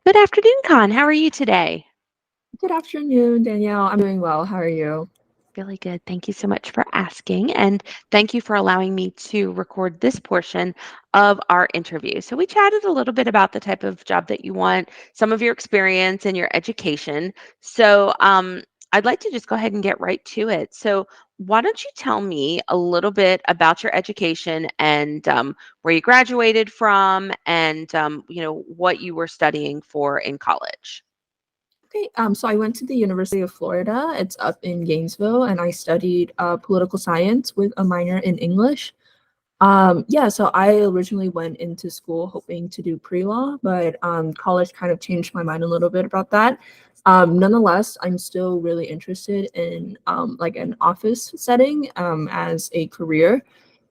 Good afternoon, Con. How are you today? Good afternoon, Danielle. I'm doing well. How are you? Really good. Thank you so much for asking. And thank you for allowing me to record this portion of our interview. So, we chatted a little bit about the type of job that you want, some of your experience and your education. I'd like to just go ahead and get right to it. So, why don't you tell me a little bit about your education and where you graduated from and, what you were studying for in college? Okay, so I went to the University of Florida. It's up in Gainesville, and I studied political science with a minor in English. Yeah, so I originally went into school hoping to do pre-law, but college kind of changed my mind a little bit about that. Nonetheless, I'm still really interested in like an office setting as a career.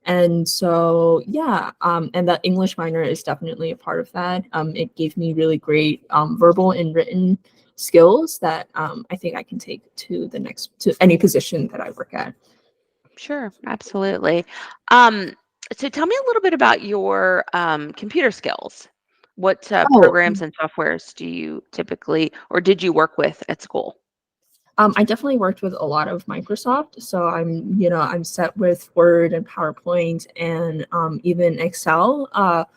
And so, yeah, and the English minor is definitely a part of that. It gave me really great verbal and written skills that I think I can take to any position that I work at. Sure, absolutely. Um, so tell me a little bit about your computer skills. What Oh, programs and softwares do you typically or did you work with at school? I definitely worked with a lot of Microsoft, so I'm set with Word and PowerPoint and even Excel.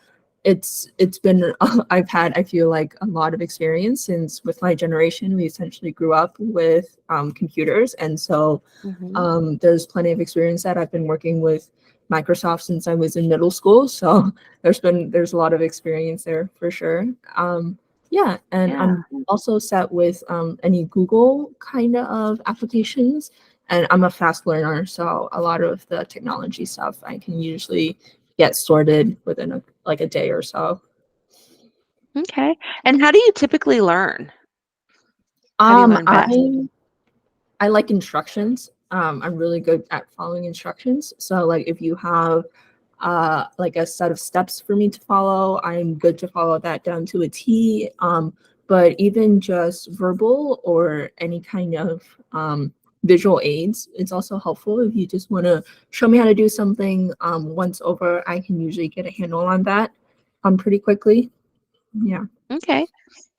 It's been I feel like a lot of experience since with my generation we essentially grew up with computers, and so Hmm. there's plenty of experience that I've been working with Microsoft since I was in middle school. So there's a lot of experience there for sure. Yeah, and Yeah. I'm also set with any Google kind of applications, and I'm a fast learner, so a lot of the technology stuff I can usually get sorted within like a day or so. Okay. And how do you typically learn? How do you Um, learn best? I I like instructions. I'm really good at following instructions. So like if you have like a set of steps for me to follow, I'm good to follow that down to a T. But even just verbal or any kind of visual aids, it's also helpful if you just want to show me how to do something once over. I can usually get a handle on that pretty quickly. Yeah. Okay.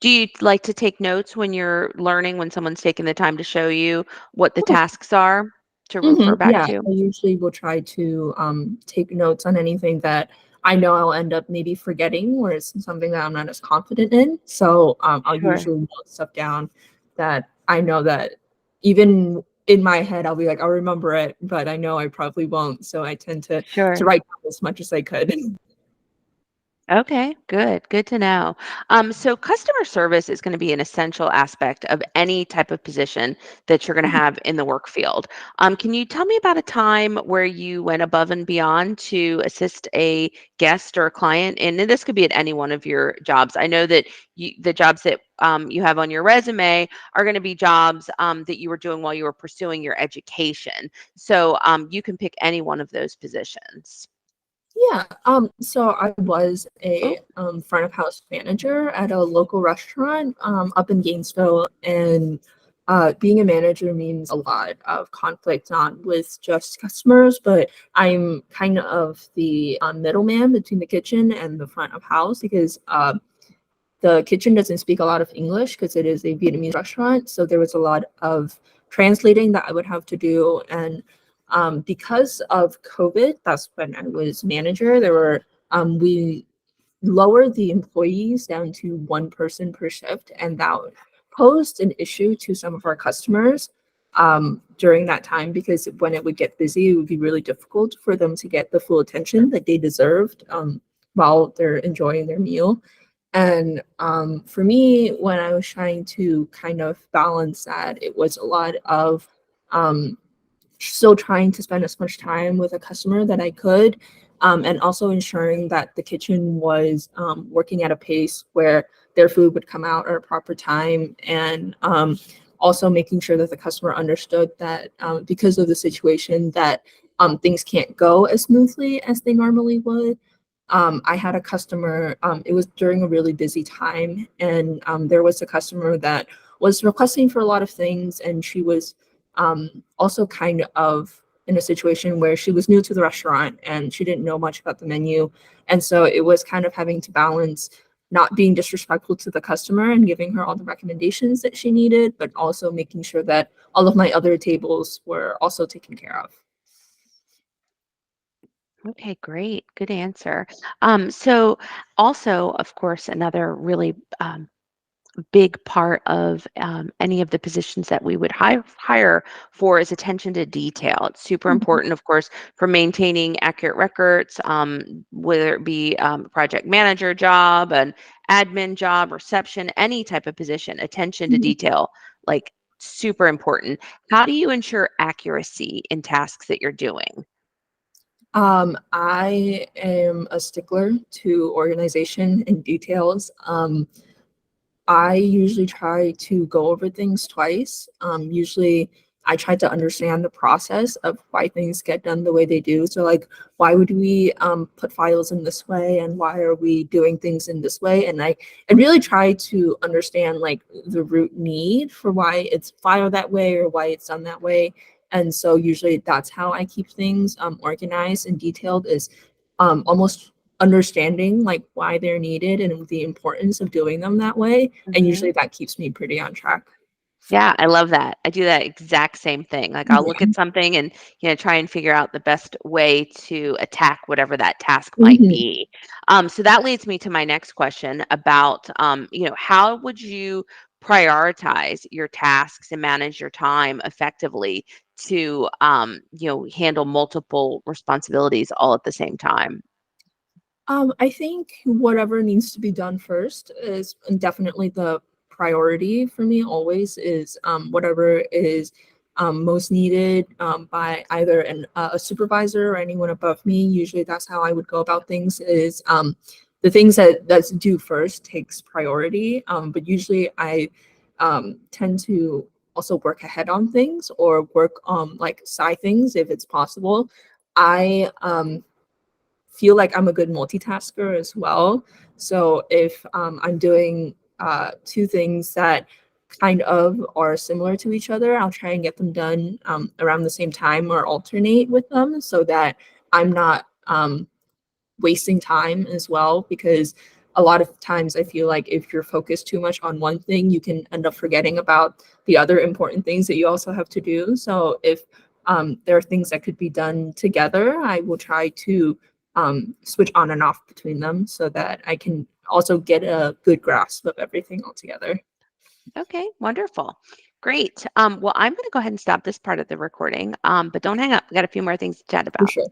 Do you like to take notes when you're learning, when someone's taking the time to show you what the tasks are to refer back Yeah, to? I usually will try to take notes on anything that I know I'll end up maybe forgetting, or it's something that I'm not as confident in. So I'll Sure. usually note stuff down that I know that even in my head I'll be like I'll remember it, but I know I probably won't. So I tend to Sure. write down as much as I could. Okay, good. Good to know. So, customer service is going to be an essential aspect of any type of position that you're going to have in the work field. Can you tell me about a time where you went above and beyond to assist a guest or a client? And this could be at any one of your jobs. I know that the jobs that you have on your resume are going to be jobs that you were doing while you were pursuing your education. So, you can pick any one of those positions. Yeah, so I was Oh, a front of house manager at a local restaurant up in Gainesville, and being a manager means a lot of conflict, not with just customers, but I'm kind of the middleman between the kitchen and the front of house because the kitchen doesn't speak a lot of English because it is a Vietnamese restaurant. So there was a lot of translating that I would have to do. And because of COVID, that's when I was manager. We lowered the employees down to one person per shift, and that posed an issue to some of our customers during that time because when it would get busy, it would be really difficult for them to get the full attention that they deserved while they're enjoying their meal. And for me, when I was trying to kind of balance that, it was a lot of um, still trying to spend as much time with a customer that I could, and also ensuring that the kitchen was working at a pace where their food would come out at a proper time, and also making sure that the customer understood that because of the situation that things can't go as smoothly as they normally would. I had a customer, it was during a really busy time, and there was a customer that was requesting for a lot of things, and she was also kind of in a situation where she was new to the restaurant and she didn't know much about the menu. And so it was kind of having to balance not being disrespectful to the customer and giving her all the recommendations that she needed, but also making sure that all of my other tables were also taken care of. Okay, great. Good answer. So also, of course, another really big part of any of the positions that we would hire for is attention to detail. It's super Mhm, important, of course, for maintaining accurate records, whether it be a project manager job, an admin job, reception, any type of position. Attention to mhm. detail, like super important. How do you ensure accuracy in tasks that you're doing? I am a stickler to organization and details. I usually try to go over things twice. Usually, I try to understand the process of why things get done the way they do. So, like, why would we put files in this way, and why are we doing things in this way? And I really try to understand like the root need for why it's filed that way or why it's done that way. And so, usually, that's how I keep things organized and detailed. Is almost understanding like why they're needed and the importance of doing them that way, and Mhm. usually that keeps me pretty on track. Yeah, I love that. I do that exact same thing. Like I'll look Yeah. at something and try and figure out the best way to attack whatever that task might Mhm. be. So that leads me to my next question about how would you prioritize your tasks and manage your time effectively to handle multiple responsibilities all at the same time? I think whatever needs to be done first is definitely the priority for me always is whatever is most needed by either a supervisor or anyone above me. Usually that's how I would go about things is the things that's due first takes priority. But usually I tend to also work ahead on things or work on like side things if it's possible. I feel like I'm a good multitasker as well. So if I'm doing two things that kind of are similar to each other, I'll try and get them done around the same time or alternate with them so that I'm not wasting time as well, because a lot of times I feel like if you're focused too much on one thing, you can end up forgetting about the other important things that you also have to do. So if there are things that could be done together, I will try to switch on and off between them so that I can also get a good grasp of everything altogether. Okay, wonderful. Great. Well, I'm going to go ahead and stop this part of the recording, but don't hang up. We got a few more things to chat For about. sure.